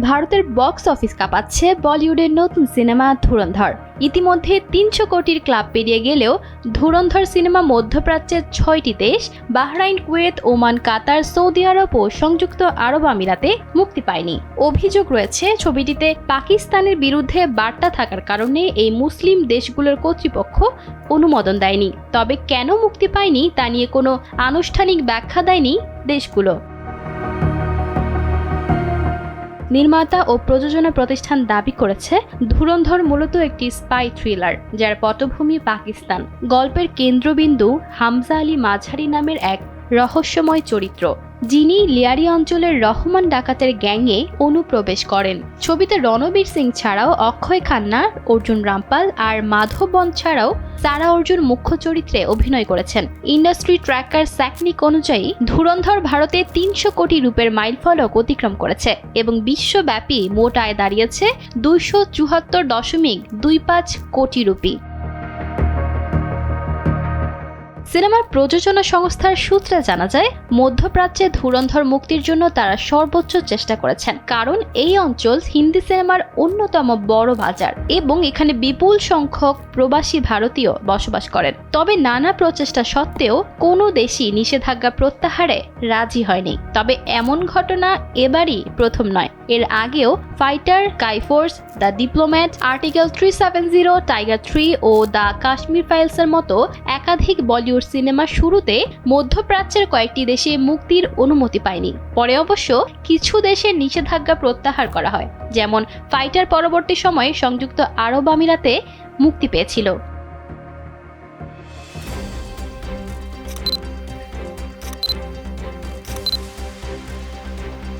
ভারতের box office কাঁপাচ্ছে বলিউডের নতুন সিনেমা ধুরন্ধর। ইতিমধ্যে ৩০০ কোটির ক্লাব পেরিয়ে গেলেও ধুরন্ধর সিনেমা মধ্যপ্রাচ্যের ৬টি দেশ বাহরাইন, কুয়েত, ওমান, কাতার, সৌদি আরব ও সংযুক্ত আরব আমিরাতে মুক্তি পায়নি। অভিযোগ রয়েছে ছবিটিতে পাকিস্তানের বিরুদ্ধে বার্তা থাকার কারণে এই মুসলিম দেশগুলোর কর্তৃপক্ষ অনুমোদন দেয়নি। তবে কেন মুক্তি পায়নি তা নিয়ে কোনো আনুষ্ঠানিক ব্যাখ্যা দেয়নি দেশগুলো। নির্মাতা ও প্রযোজনা প্রতিষ্ঠান দাবি করেছে ধুরন্ধর মূলত একটি স্পাই থ্রিলার, যার পটভূমি পাকিস্তান। গল্পের কেন্দ্রবিন্দু হামজা আলী মাঝারি নামের এক রহস্যময় চরিত্র, যিনি লিয়ারি অঞ্চলের রহমান ডাকাতের গ্যাংয়ে অনুপ্রবেশ করেন। ছবিতে রণবীর সিং ছাড়াও অক্ষয় খান্না, অর্জুন রামপাল আর মাধব বন্দ ছাড়াও সারা অর্জুন মুখ্য চরিত্রে অভিনয় করেছেন। ইন্ডাস্ট্রি ট্র্যাকার স্যাকনিক অনুযায়ী ধুরন্ধর ভারতে ৩০০ কোটি রুপির মাইলফলক অতিক্রম করেছে এবং বিশ্বব্যাপী মোট আয় দাঁড়িয়েছে ২৭৪.২৫ কোটি রুপি। সিনেমার প্রযোজনা সংস্থার সূত্রে জানা যায়, মধ্যপ্রাচ্যে ধুরন্ধর মুক্তির জন্য তারা সর্বোচ্চ চেষ্টা করেছেন, কারণ এই অঞ্চল হিন্দি সিনেমার অন্যতম বড় বাজার এবং এখানে বিপুল সংখ্যক প্রবাসী ভারতীয় বসবাস করেন। তবে নানা প্রচেষ্টা সত্ত্বেও কোনো দেশই নিষেধাজ্ঞা প্রত্যাহারে রাজি হয়নি। তবে এমন ঘটনা এবারই প্রথম নয়। এর আগেও Fighter, Sky Force, The Diplomat, Article 370, Tiger 3 ও দ্য কাশ্মীর ফাইলসের মতো একাধিক বলিউড সিনেমা শুরুতে মধ্যপ্রাচ্যের কয়েকটি দেশে মুক্তির অনুমতি পায়নি। পরে অবশ্য কিছু দেশের নিষেধাজ্ঞা প্রত্যাহার করা হয়, যেমন ফাইটার পরবর্তী সময়ে সংযুক্ত আরব আমিরাতে মুক্তি পেয়েছিল।